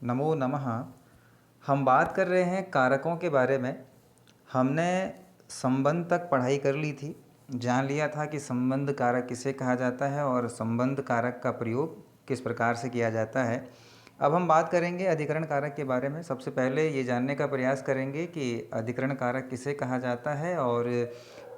नमो नमः। हम बात कर रहे हैं कारकों के बारे में। हमने संबंध तक पढ़ाई कर ली थी, जान लिया था कि संबंध कारक किसे कहा जाता है और संबंध कारक का प्रयोग किस प्रकार से किया जाता है। अब हम बात करेंगे अधिकरण कारक के बारे में। सबसे पहले ये जानने का प्रयास करेंगे कि अधिकरण कारक किसे कहा जाता है और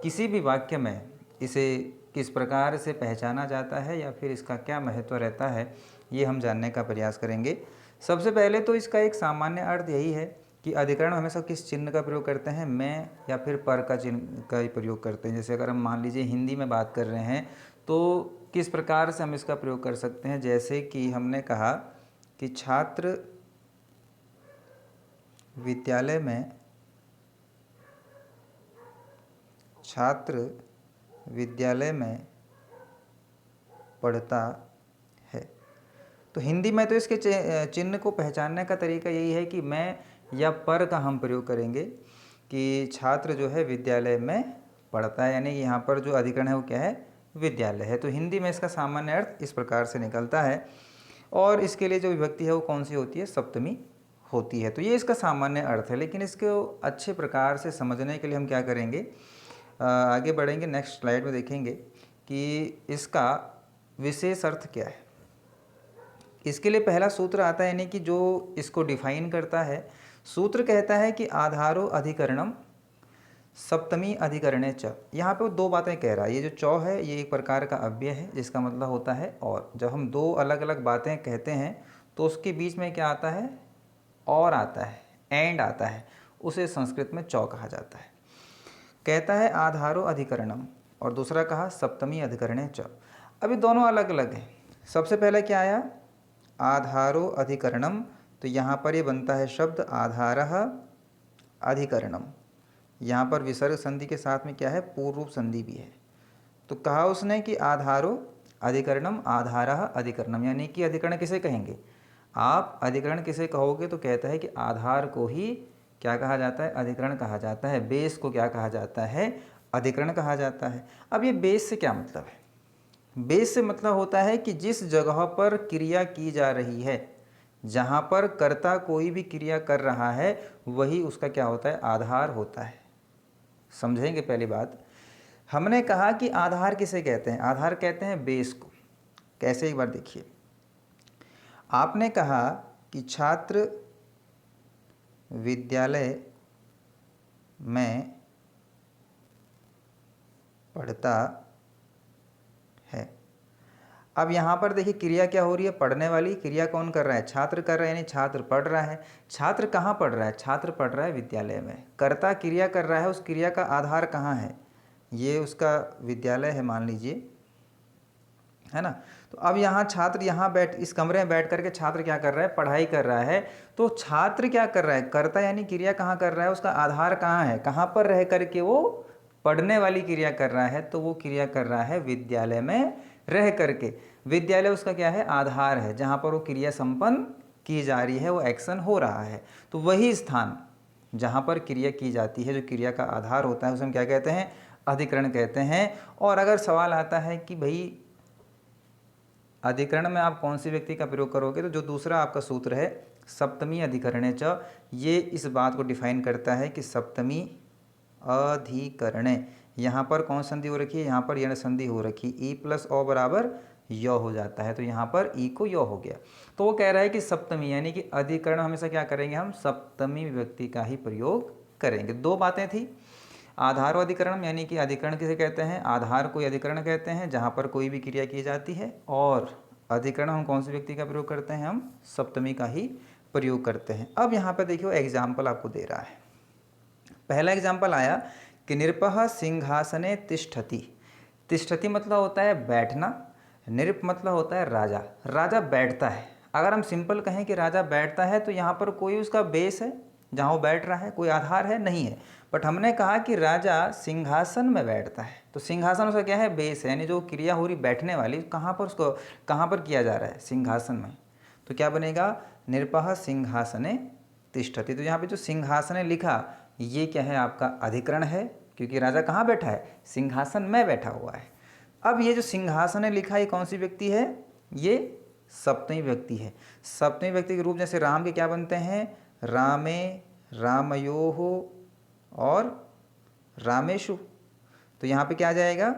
किसी भी वाक्य में इसे किस प्रकार से पहचाना जाता है या फिर इसका क्या महत्व रहता है, ये हम जानने का प्रयास करेंगे। सबसे पहले तो इसका एक सामान्य अर्थ यही है कि अधिकरण हमेशा किस चिन्ह का प्रयोग करते हैं, मैं या फिर पर का चिन्ह का ही प्रयोग करते हैं। जैसे अगर हम मान लीजिए हिंदी में बात कर रहे हैं तो किस प्रकार से हम इसका प्रयोग कर सकते हैं। जैसे कि हमने कहा कि छात्र विद्यालय में पढ़ता है। तो हिंदी में तो इसके चिन्ह को पहचानने का तरीका यही है कि मैं या पर का हम प्रयोग करेंगे कि छात्र जो है विद्यालय में पढ़ता है, यानी कि यहाँ पर जो अधिकरण है वो क्या है, विद्यालय है। तो हिंदी में इसका सामान्य अर्थ इस प्रकार से निकलता है और इसके लिए जो विभक्ति है वो कौन सी होती है, सप्तमी होती है। तो ये इसका सामान्य अर्थ है, लेकिन इसको अच्छे प्रकार से समझने के लिए हम क्या करेंगे, आगे बढ़ेंगे। नेक्स्ट स्लाइड में देखेंगे कि इसका विशेष अर्थ क्या है। इसके लिए पहला सूत्र आता है, यानी कि जो इसको डिफाइन करता है। सूत्र कहता है कि आधारो अधिकरणम सप्तमी अधिकरणे च। यहाँ पे वो दो बातें कह रहा है। ये जो चौ है ये एक प्रकार का अव्यय है जिसका मतलब होता है और। जब हम दो अलग अलग बातें कहते हैं तो उसके बीच में क्या आता है, और आता है, एंड आता है, उसे संस्कृत में चौ कहा जाता है। कहता है आधारो अधिकरणम और दूसरा कहा सप्तमी अधिकरणे च। अभी दोनों अलग अलग हैं। सबसे पहले क्या आया, आधारो अधिकरणम, तो यहाँ पर ये बनता है शब्द आधारः अधिकरणम। यहाँ पर विसर्ग संधि के साथ में क्या है, पूर्व रूप संधि भी है। तो कहा उसने कि आधारो अधिकरणम आधारः अधिकरणम, यानी कि अधिकरण किसे कहेंगे, आप अधिकरण किसे कहोगे तो कहता है कि आधार को ही क्या कहा जाता है, अधिकरण कहा जाता है। बेस को क्या कहा जाता है, अधिकरण कहा जाता है। अब ये बेस से क्या मतलब है, बेस से मतलब होता है कि जिस जगह पर क्रिया की जा रही है, जहाँ पर कर्ता कोई भी क्रिया कर रहा है, वही उसका क्या होता है, आधार होता है। समझेंगे पहली बात। हमने कहा कि आधार किसे कहते हैं, आधार कहते हैं बेस को। कैसे, एक बार देखिए। आपने कहा कि छात्र विद्यालय में पढ़ता है। अब यहाँ पर देखिए क्रिया क्या हो रही है, पढ़ने वाली क्रिया कौन कर रहा है, छात्र कर रहा है, यानी छात्र पढ़ रहा है। छात्र कहाँ पढ़ रहा है, छात्र पढ़ रहा है विद्यालय में। कर्ता क्रिया कर रहा है, उस क्रिया का आधार कहाँ है, ये उसका विद्यालय है मान लीजिए, है ना। तो अब यहाँ छात्र यहाँ बैठ, इस कमरे में बैठ करके छात्र क्या कर रहा है, पढ़ाई कर रहा है। तो छात्र क्या कर रहा है, कर्ता यानी क्रिया कहाँ कर रहा है, उसका आधार कहाँ है, कहाँ पर रह करके वो पढ़ने वाली क्रिया कर रहा है। तो वो क्रिया कर रहा है विद्यालय में रह करके। विद्यालय उसका क्या है, आधार है, जहाँ पर वो क्रिया संपन्न की जा रही है, वो एक्शन हो रहा है। तो वही स्थान जहाँ पर क्रिया की जाती है, जो क्रिया का आधार होता है, उसे हम क्या कहते हैं, अधिकरण कहते हैं। और अगर सवाल आता है कि भाई अधिकरण में आप कौन सी व्यक्ति का प्रयोग करोगे, तो जो दूसरा आपका सूत्र है सप्तमी अधिकरणे च, ये इस बात को डिफाइन करता है कि सप्तमी अधिकरणे, यहाँ पर कौन संधि हो रखी है, यहाँ पर यण संधि हो रखी, ई प्लस ओ बराबर य हो जाता है। तो यहाँ पर ई को य हो गया। तो वो कह रहा है कि सप्तमी यानी कि अधिकरण हमेशा क्या करेंगे, हम सप्तमी विभक्ति का ही प्रयोग करेंगे। दो बातें थी, आधार अधिकरण यानी कि अधिकरण किसे कहते हैं, आधार को अधिकरण कहते हैं जहाँ पर कोई भी क्रिया की जाती है। और अधिकरण हम कौन सी व्यक्ति का प्रयोग करते हैं, हम सप्तमी का ही प्रयोग करते हैं। अब यहाँ पर देखिए एग्जाम्पल आपको दे रहा है। पहला एग्जाम्पल आया कि निरपः सिंहासने तिष्ठति। तिष्ठति मतलब होता है बैठना, निरप मतलब होता है राजा, राजा बैठता है। अगर हम सिंपल कहें कि राजा बैठता है, तो यहाँ पर कोई उसका बेस है जहाँ वो बैठ रहा है, कोई आधार है नहीं है। बट हमने कहा कि राजा सिंहासन में बैठता है, तो सिंहासन उसका क्या है, बेस है, यानी जो क्रिया हो रही बैठने वाली, कहाँ पर उसको कहाँ पर किया जा रहा है, सिंहासन में। तो क्या बनेगा, निरपः सिंहासने तिष्ठति। तो यहाँ पे जो सिंहासने लिखा, ये क्या है, आपका अधिकरण है, क्योंकि राजा कहाँ बैठा है, सिंहासन में बैठा हुआ है। अब ये जो सिंहासने लिखा, ये कौन सी व्यक्ति है, ये सप्तमी विभक्ति है। सप्तमी विभक्ति के रूप जैसे राम के क्या बनते हैं, रामे, रामयोः और रामेषु। तो यहाँ पे क्या आ जाएगा,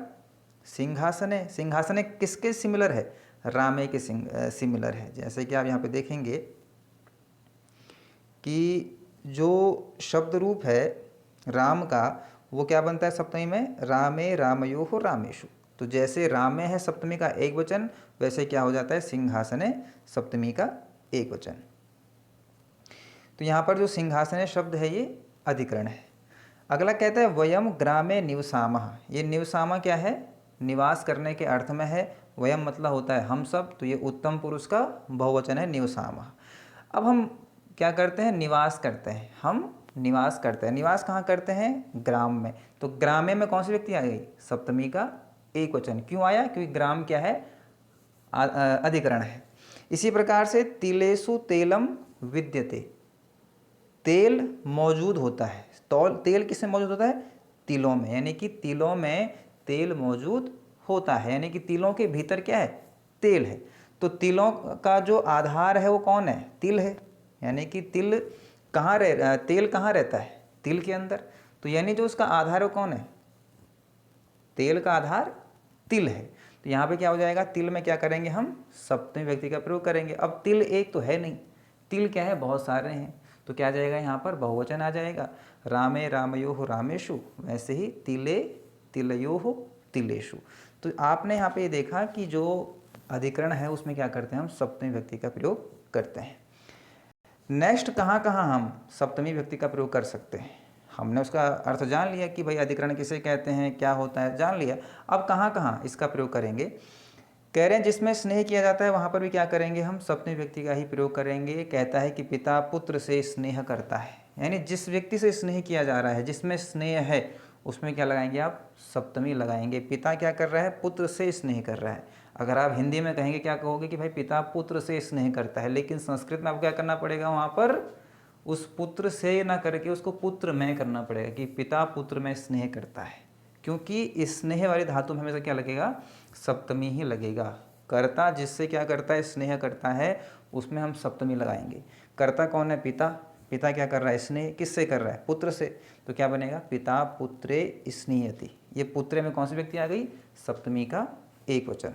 सिंहासने। सिंहासने किसके सिमिलर है, रामे के सिमिलर है। जैसे कि आप यहाँ पे देखेंगे कि जो शब्द रूप है राम का वो क्या बनता है सप्तमी में, रामे, रामयोः, रामेषु। तो जैसे रामे है सप्तमी का एक वचन, वैसे क्या हो जाता है सिंहासने सप्तमी का एक वचन। तो यहाँ पर जो सिंहासने शब्द है ये अधिकरण है। अगला कहता है वयम ग्रामे निवसामः। ये निवसामः क्या है, निवास करने के अर्थ में है। वयम मतलब होता है हम सब, तो ये उत्तम पुरुष का बहुवचन है निवसामः। अब हम क्या करते हैं, निवास करते हैं, हम निवास करते हैं। निवास कहाँ करते हैं, ग्राम में। तो ग्रामे में कौन सी व्यक्ति आ गई, सप्तमी का एक वचन। क्यों आया, क्योंकि ग्राम क्या है, अधिकरण है। इसी प्रकार से तिलेषु तेलम विद्यते, तेल मौजूद होता है। तेल किसमें मौजूद होता है, तिलों में, यानी कि तिलों में तेल मौजूद होता है, यानी कि तिलों के भीतर क्या है, तेल है। तो तिलों का जो आधार है वो कौन है, तिल है। यानी कि तिल कहाँ तेल कहाँ रहता है, तिल के अंदर। तो यानी जो उसका आधार है वो कौन है, तेल का आधार तिल है। तो यहाँ पे क्या हो जाएगा, तिल में क्या करेंगे हम, सप्तमी व्यक्ति का प्रयोग करेंगे। अब तिल एक तो है नहीं, तिल क्या है, बहुत सारे हैं। तो क्या आ जाएगा, यहाँ पर बहुवचन आ जाएगा, रामे, रामयोः, रामेषु। वैसे ही तिले, तिलयोः, तिलेषु। तो आपने यहाँ पे ये देखा कि जो अधिकरण है उसमें क्या करते हैं, हम सप्तमी व्यक्ति का प्रयोग करते हैं। नेक्स्ट कहाँ कहाँ हम सप्तमी व्यक्ति का प्रयोग कर सकते हैं। हमने उसका अर्थ जान लिया कि भाई अधिकरण किसे कहते हैं, क्या होता है, जान लिया। अब कहाँ कहाँ इसका प्रयोग करेंगे, कह रहे हैं जिसमें स्नेह किया जाता है वहाँ पर भी क्या करेंगे, हम सप्तमी व्यक्ति का ही प्रयोग करेंगे। कहता है कि पिता पुत्र से स्नेह करता है, यानी जिस व्यक्ति से स्नेह किया जा रहा है, जिसमें स्नेह है, उसमें क्या लगाएंगे आप, सप्तमी लगाएंगे। पिता क्या कर रहा है, पुत्र से स्नेह कर रहा है। अगर आप हिंदी में कहेंगे क्या कहोगे कि भाई पिता पुत्र से स्नेह करता है, लेकिन संस्कृत में आपको क्या करना पड़ेगा, वहाँ पर उस पुत्र से ना करके उसको पुत्र में करना पड़ेगा, कि पिता पुत्र में स्नेह करता है। क्योंकि स्नेह वाली धातु में हमेशा क्या लगेगा, सप्तमी ही लगेगा। कर्ता जिससे क्या करता है, स्नेह करता है, उसमें हम सप्तमी लगाएंगे। कर्ता कौन है, पिता। पिता क्या कर रहा है, स्नेह किससे कर रहा है, पुत्र से। तो क्या बनेगा, पिता पुत्रे स्नेहति। ये पुत्रे में कौन सी व्यक्ति आ गई, सप्तमी का एक वचन।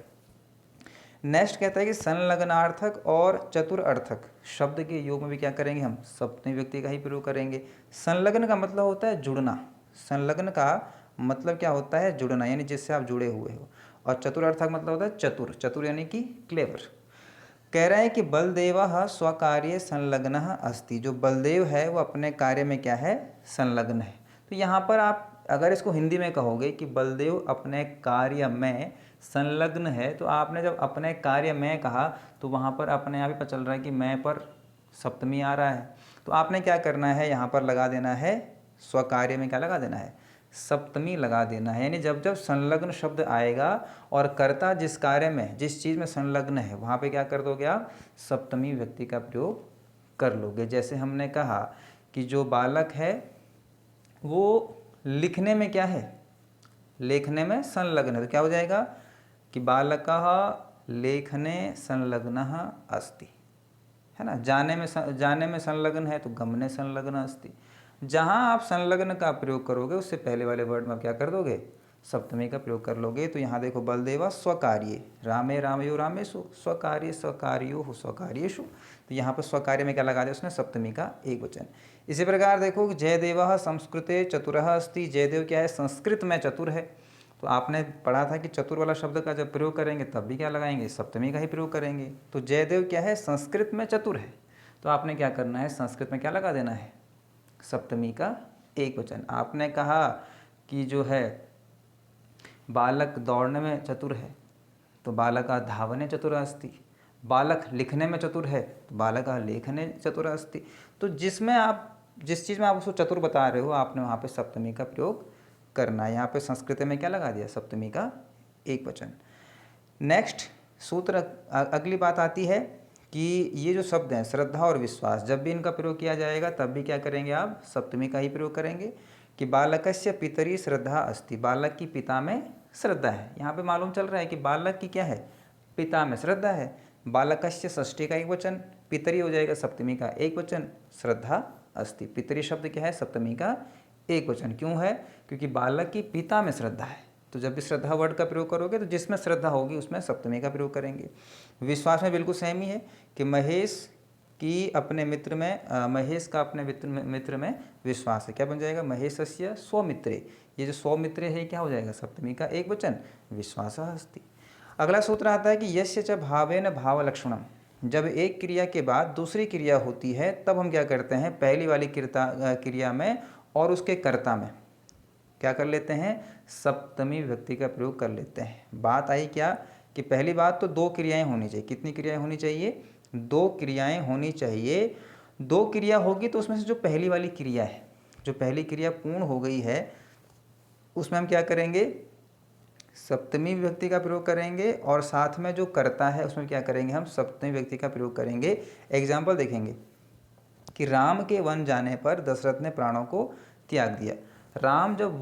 नेक्स्ट कहता है कि संलग्नार्थक और चतुर अर्थक शब्द के योग में भी क्या करेंगे, हम सप्तमी व्यक्ति का ही प्रयोग करेंगे। संलग्न का मतलब होता है जुड़ना, संलग्न का मतलब क्या होता है, जुड़ना, यानी जिससे आप जुड़े हुए हो। और चतुर अर्थक मतलब होता है चतुर, चतुर यानी कि क्लेवर। कह रहा है कि बलदेवः स्वकार्ये संलग्नः अस्ति। जो बलदेव है वो अपने कार्य में क्या है, संलग्न है। तो यहाँ पर आप अगर इसको हिंदी में कहोगे कि बलदेव अपने कार्य में संलग्न है, तो आपने जब अपने कार्य में कहा तो वहाँ पर अपने आप ही पता चल रहा है कि मैं पर सप्तमी आ रहा है। तो आपने क्या करना है, यहाँ पर लगा देना है, स्वकार्य में क्या लगा देना है, सप्तमी लगा देना है। यानी जब जब संलग्न शब्द आएगा और कर्ता जिस कार्य में, जिस चीज़ में संलग्न है, वहाँ पे क्या कर दोगे आप, सप्तमी व्यक्ति का प्रयोग कर लोगे। जैसे हमने कहा कि जो बालक है वो लिखने में क्या है, लेखने में संलग्न है। तो क्या हो जाएगा कि बालकः लेखने संलग्नः अस्ति, है ना। जाने में संलग्न है तो गमने संलग्न अस्ति। जहाँ आप संलग्न का प्रयोग करोगे उससे पहले वाले वर्ड में आप क्या कर दोगे, सप्तमी का प्रयोग कर लोगे। तो यहाँ देखो बलदेवा स्वकार्ये, रामे रामयो रामेषु, स्वकार्ये स्वकार्यो स्वकार्येषु। तो यहाँ पर स्वकार्य में क्या लगा दिया उसने, सप्तमी का एक वचन। इसी प्रकार देखो कि जयदेवः संस्कृते चतुरः अस्ति। जयदेव क्या है, संस्कृत में चतुर है। तो आपने पढ़ा था कि चतुर वाला शब्द का जब प्रयोग करेंगे तब भी क्या लगाएंगे, सप्तमी का ही प्रयोग करेंगे। तो जयदेव क्या है, संस्कृत में चतुर है। तो आपने क्या करना है, संस्कृत में क्या लगा देना है, सप्तमी का एक वचन। आपने कहा कि जो है बालक दौड़ने में चतुर है, तो बालका धावने चतुर अस्ति। बालक लिखने में चतुर है, तो बालका लेखने चतुर अस्ति। तो जिस चीज़ में आप उसको चतुर बता रहे हो, आपने वहाँ पे सप्तमी का प्रयोग करना है। यहाँ पे संस्कृत में क्या लगा दिया, सप्तमी का एक वचन। नेक्स्ट सूत्र, अगली बात आती है कि ये जो शब्द हैं श्रद्धा और विश्वास, जब भी इनका प्रयोग किया जाएगा तब भी क्या करेंगे आप, सप्तमी का ही प्रयोग करेंगे। कि बालकस्य पितरी श्रद्धा अस्ति, बालक की पिता में श्रद्धा है। यहाँ पे मालूम चल रहा है कि बालक की क्या है, पिता में श्रद्धा है। बालकस्य षष्ठी का एक वचन, पितरी हो जाएगा सप्तमी का एक वचन, श्रद्धा अस्ति। पितरी शब्द क्या है? सप्तमी का एक वचन। क्यों है? क्योंकि बालक की पिता में श्रद्धा है, तो जब भी श्रद्धा वर्ड का प्रयोग करोगे तो जिसमें श्रद्धा होगी उसमें सप्तमी का प्रयोग करेंगे। विश्वास में बिल्कुल सेम ही है कि महेश की अपने मित्र में महेश का अपने मित्र में विश्वास है। क्या बन जाएगा? महेशस्य स्वमित्रे। ये जो स्वमित्रे है क्या हो जाएगा? सप्तमी का एक वचन, विश्वासः अस्ति। अगला सूत्र आता है कि यस्य च भावेन भावलक्षणम। जब एक क्रिया के बाद दूसरी क्रिया होती है तब हम क्या करते हैं? पहली वाली क्रिया में और उसके कर्ता में क्या कर लेते हैं? सप्तमी विभक्ति का प्रयोग कर लेते हैं। बात आई क्या कि पहली बात तो दो क्रियाएं होनी चाहिए। कितनी क्रियाएं होनी चाहिए? दो क्रियाएं होनी चाहिए। दो क्रिया होगी तो उसमें से जो पहली वाली क्रिया है, जो पहली क्रिया पूर्ण हो गई है, उसमें हम क्या करेंगे? सप्तमी विभक्ति का प्रयोग करेंगे और साथ में जो कर्ता है उसमें क्या करेंगे? हम सप्तमी विभक्ति का प्रयोग करेंगे। एग्जाम्पल देखेंगे कि राम के वन जाने पर दशरथ ने प्राणों को त्याग दिया। राम जब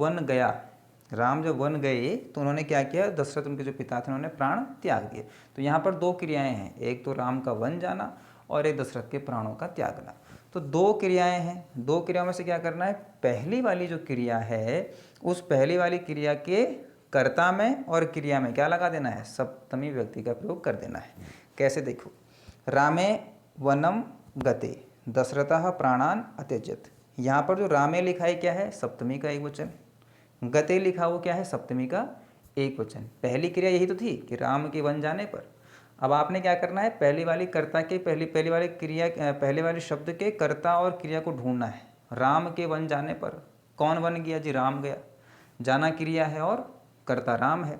वन गए तो उन्होंने क्या किया? दशरथ उनके जो पिता थे उन्होंने प्राण त्याग दिए। तो यहाँ पर दो क्रियाएं हैं, एक तो राम का वन जाना और एक दशरथ के प्राणों का त्यागना। तो दो क्रियाएं हैं, दो क्रियाओं में से क्या करना है? पहली वाली जो क्रिया है उस पहली वाली क्रिया के कर्ता में और क्रिया में क्या लगा देना है? सप्तमी विभक्ति का प्रयोग कर देना है। कैसे? देखो, रामे वनम गते दशरथः प्राणान अत्यजत। यहाँ पर जो रामे लिखा है क्या है? सप्तमी का एक वचन। गते लिखा हो क्या है? सप्तमी का एक वचन। पहली क्रिया यही तो थी कि राम के वन जाने पर। अब आपने क्या करना है? पहली वाली कर्ता के पहली वाली क्रिया पहले वाले शब्द के कर्ता और क्रिया को ढूंढना है। राम के वन जाने पर कौन वन गया जी? राम गया। जाना क्रिया है और कर्ता राम है।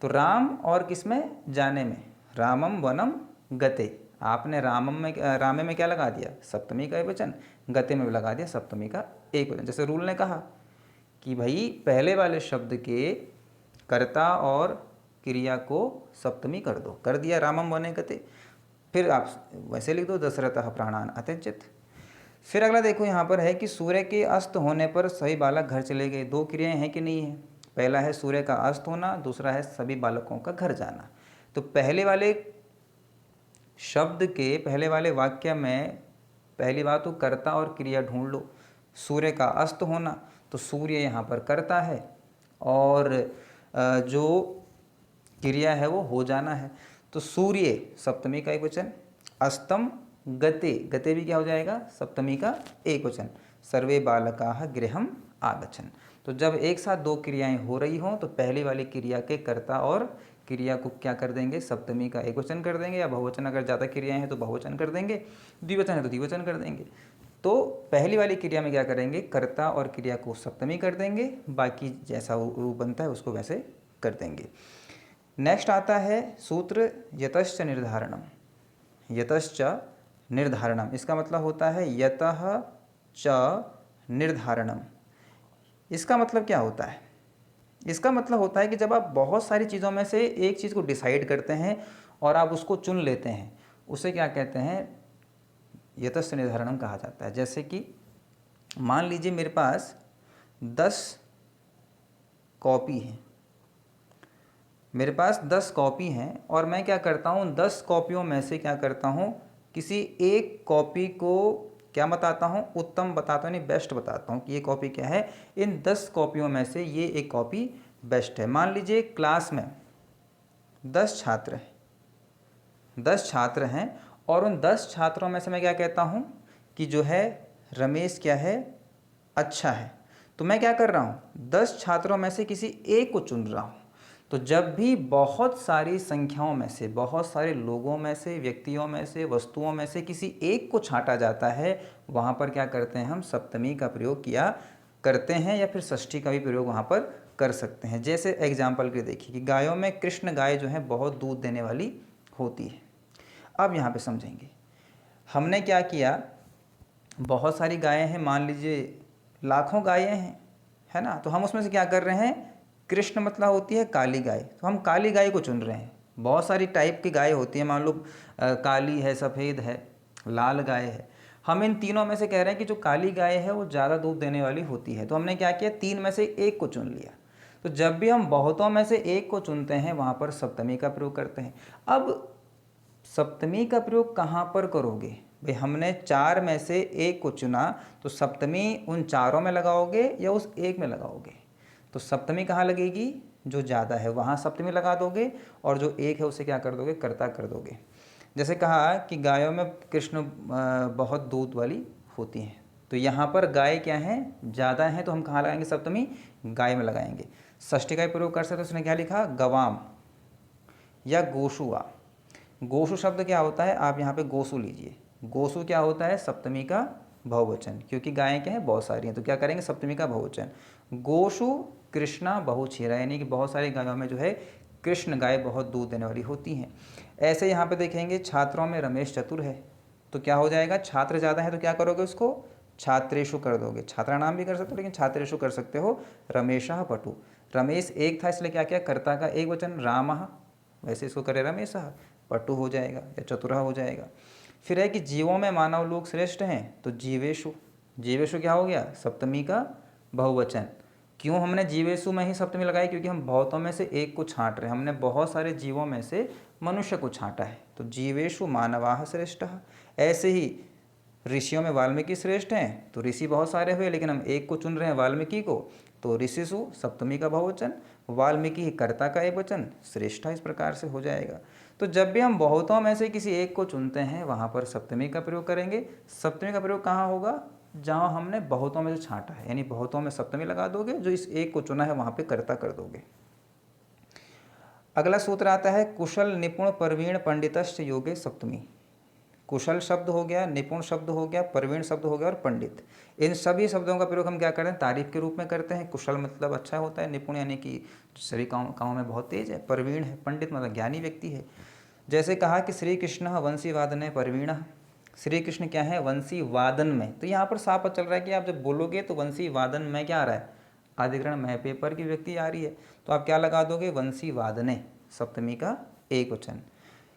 तो राम और किसमें? जाने में। रामम वनम गते। आपने रामे में क्या लगा दिया? सप्तमी का एक वचन। गते में लगा दिया सप्तमी का एक वचन। जैसे रूल ने कहा कि भाई पहले वाले शब्द के कर्ता और क्रिया को सप्तमी कर दो, कर दिया रामम वने गते। फिर आप वैसे लिख दो दशरथः प्राणान अत्यजत। फिर अगला देखो यहाँ पर है कि सूर्य के अस्त होने पर सभी बालक घर चले गए। दो क्रियाएं हैं कि नहीं है? पहला है सूर्य का अस्त होना, दूसरा है सभी बालकों का घर जाना। तो पहले वाले शब्द के पहले वाले वाक्य में पहली बात तो कर्ता और क्रिया ढूंढ लो। सूर्य का अस्त होना, तो सूर्य यहाँ पर कर्ता है और जो क्रिया है वो हो जाना है। तो सूर्य सप्तमी का एक वचन, अस्तम गते, गते भी क्या हो जाएगा? सप्तमी का एक वचन। सर्वे बालकाः गृहम आगच्छन्। तो जब एक साथ दो क्रियाएं हो रही हों तो पहली वाली क्रिया के कर्ता और क्रिया को क्या कर देंगे? सप्तमी का एक वचन कर देंगे, या बहुवचन अगर ज़्यादा क्रियाएं हैं तो बहुवचन कर देंगे, द्विवचन है तो द्विवचन कर देंगे। तो पहली वाली क्रिया में क्या करेंगे? कर्ता और क्रिया को सप्तमी कर देंगे, बाकी जैसा रूप बनता है उसको वैसे कर देंगे। नेक्स्ट आता है सूत्र यतश्च निर्धारणम। यतश्च निर्धारणम, इसका मतलब होता है यतः च निर्धारणम। इसका मतलब क्या होता है? इसका मतलब होता है कि जब आप बहुत सारी चीज़ों में से एक चीज़ को डिसाइड करते हैं और आप उसको चुन लेते हैं, उसे क्या कहते हैं? यतश्च निर्धारणम कहा जाता है। जैसे कि मान लीजिए मेरे पास 10 कॉपी हैं, मेरे पास 10 कॉपी हैं और मैं क्या करता हूँ? 10 कॉपियों में से क्या करता हूँ? किसी एक कॉपी को क्या बताता हूँ? उत्तम बताता हूँ, नहीं बेस्ट बताता हूँ कि ये कॉपी क्या है, इन 10 कॉपियों में से ये एक कॉपी बेस्ट है। मान लीजिए क्लास में 10 छात्र हैं, 10 छात्र हैं और उन 10 छात्रों में से मैं क्या कहता हूँ कि जो है रमेश क्या है? अच्छा है। तो मैं क्या कर रहा हूँ? 10 छात्रों में से किसी एक को चुन रहा हूँ। तो जब भी बहुत सारी संख्याओं में से, बहुत सारे लोगों में से, व्यक्तियों में से, वस्तुओं में से किसी एक को छांटा जाता है, वहाँ पर क्या करते हैं? हम सप्तमी का प्रयोग किया करते हैं, या फिर षष्ठी का भी प्रयोग वहाँ पर कर सकते हैं। जैसे एग्जाम्पल के देखिए कि गायों में कृष्ण गाय जो है बहुत दूध देने वाली होती है। अब यहाँ पे समझेंगे, हमने क्या किया? बहुत सारी गायें हैं, मान लीजिए लाखों गायें हैं, है ना? तो हम उसमें से क्या कर रहे हैं? कृष्ण मतलब होती है काली गाय, तो हम काली गाय को चुन रहे हैं। बहुत सारी टाइप की गाय होती है, मान लो काली है, सफ़ेद है, लाल गाय है। हम इन तीनों में से कह रहे हैं कि जो काली गाय है वो ज़्यादा दूध देने वाली होती है। तो हमने क्या किया? 3 में से एक को चुन लिया। तो जब भी हम बहुतों में से एक को चुनते हैं वहाँ पर सप्तमी का प्रयोग करते हैं। अब सप्तमी का प्रयोग कहाँ पर करोगे? भाई हमने चार में से एक को चुना, तो सप्तमी उन चारों में लगाओगे या उस एक में लगाओगे? तो सप्तमी कहाँ लगेगी? जो ज़्यादा है वहाँ सप्तमी लगा दोगे, और जो एक है उसे क्या कर दोगे? कर्ता कर दोगे। जैसे कहा कि गायों में कृष्ण बहुत दूध वाली होती हैं, तो यहाँ पर गाय क्या है? ज़्यादा है, तो हम कहाँ लगाएंगे? सप्तमी गाय में लगाएंगे। षष्ठी का प्रयोग कर सकते, उसने क्या लिखा? गवाम या गोशुआ। गोशु शब्द क्या होता है? आप यहाँ पे गोसु लीजिए। गोसु क्या होता है? सप्तमी का बहुवचन, क्योंकि गायें क्या है? बहुत सारी हैं, तो क्या करेंगे? सप्तमी का बहुवचन। गोशु कृष्णा बहुक्षीरा, यानी कि बहुत सारी गायों में जो है कृष्ण गाय बहुत दूध देने वाली होती हैं। ऐसे यहाँ पे देखेंगे छात्रों में रमेश चतुर है, तो क्या हो जाएगा? छात्र ज़्यादा है तो क्या करोगे? उसको छात्रेशु कर दोगे। छात्रा नाम भी कर सकते हो, लेकिन छात्रेशु कर सकते हो। रमेशः पटु, रमेश एक था इसलिए क्या किया? कर्ता का एक वचन रामः, वैसे इसको करे रमेशः, पटु हो जाएगा या चतुरः हो जाएगा। फिर है कि जीवों में मानव लोग श्रेष्ठ हैं, तो जीवेशु, जीवेशु क्या हो गया? सप्तमी का बहुवचन। क्यों हमने जीवेशु में ही सप्तमी लगाई? क्योंकि हम बहुतों में से एक को छांट रहे हैं, हमने बहुत सारे जीवों में से मनुष्य को छांटा है, तो जीवेशु मानवाः श्रेष्ठः। ऐसे ही ऋषियों में वाल्मीकि श्रेष्ठ हैं, तो ऋषि बहुत सारे हुए, लेकिन हम एक को चुन रहे हैं, वाल्मीकि को, तो ऋषिषु सप्तमी का बहुवचन, वाल्मीकि ही कर्ता का एक वचन, श्रेष्ठा इस प्रकार से हो जाएगा। तो जब भी हम बहुतों में से किसी एक को चुनते हैं वहाँ पर सप्तमी का प्रयोग करेंगे। सप्तमी का प्रयोग कहाँ होगा? जहाँ हमने बहुतों में जो छांटा है, यानी बहुतों में सप्तमी लगा दोगे, जो इस एक को चुना है वहाँ पे कर्ता कर दोगे। अगला सूत्र आता है कुशल निपुण प्रवीण पंडितश्च योगे सप्तमी। कुशल शब्द हो गया, निपुण शब्द हो गया, प्रवीण शब्द हो गया और पंडित। इन सभी शब्दों का प्रयोग हम क्या करते हैं? तारीफ के रूप में करते हैं। कुशल मतलब अच्छा होता है, निपुण यानी कि सभी कामों में बहुत तेज है, प्रवीण है, पंडित मतलब ज्ञानी व्यक्ति है। जैसे कहा कि श्री कृष्ण वंशी वादने प्रवीण, श्री कृष्ण क्या है? वंशी वादन में। तो यहाँ पर साफ पता चल रहा है कि आप जब बोलोगे तो वंशी वादन में क्या आ रहा है? अधिकरण में पेपर की व्यक्ति आ रही है, तो आप क्या लगा दोगे? वंशी वादने, सप्तमी का एक वचन।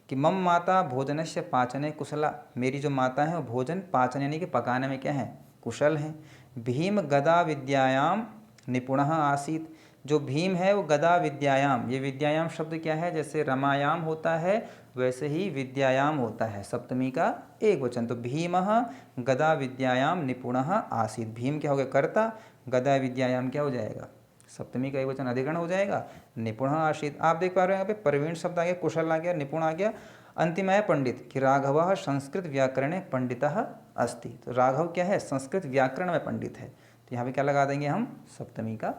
कि मम माता भोजनस्य पाचने कुशला, मेरी जो माता है वो भोजन पाचन यानी कि पकाने में क्या है? कुशल हैं। भीम गदा विद्यायाम निपुणः आसीत, जो भीम है वो गदा विद्यायाम, ये विद्यायाम शब्द क्या है? जैसे रमायाम होता है वैसे ही विद्यायाम होता है, सप्तमी का एक वचन। तो भीमः गदा विद्यायाम निपुणः आसीत, भीम क्या हो गया? कर्ता, गदा विद्यायाम क्या हो जाएगा? सप्तमी का एक वचन अधिकरण हो जाएगा, निपुण आशीत। आप देख पा रहे हो यहाँ पे प्रवीण शब्द आ गया, कुशल आ गया, निपुण आ गया। अंतिम है पंडित, कि राघव संस्कृत व्याकरण पंडितः अस्ति, तो राघव क्या है? संस्कृत व्याकरण में पंडित है, तो यहाँ पे क्या लगा देंगे हम? सप्तमी का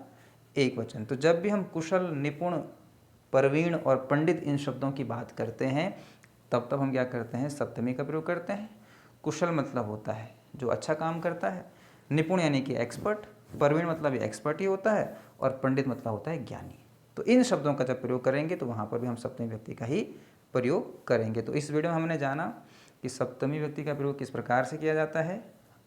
एक वचन। तो जब भी हम कुशल, निपुण, प्रवीण और पंडित इन शब्दों की बात करते हैं तब हम क्या करते हैं? सप्तमी का प्रयोग करते हैं। कुशल मतलब होता है जो अच्छा काम करता है, निपुण यानी कि एक्सपर्ट, प्रवीण मतलब ये एक्सपर्ट ही होता है, और पंडित मतलब होता है ज्ञानी। तो इन शब्दों का जब प्रयोग करेंगे तो वहाँ पर भी हम सप्तमी व्यक्ति का ही प्रयोग करेंगे। तो इस वीडियो में हमने जाना कि सप्तमी व्यक्ति का प्रयोग किस प्रकार से किया जाता है,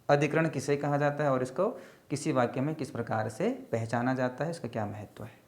अधिकरण किसे कहा जाता है, और इसको किसी वाक्य में किस प्रकार से पहचाना जाता है, इसका क्या महत्व है।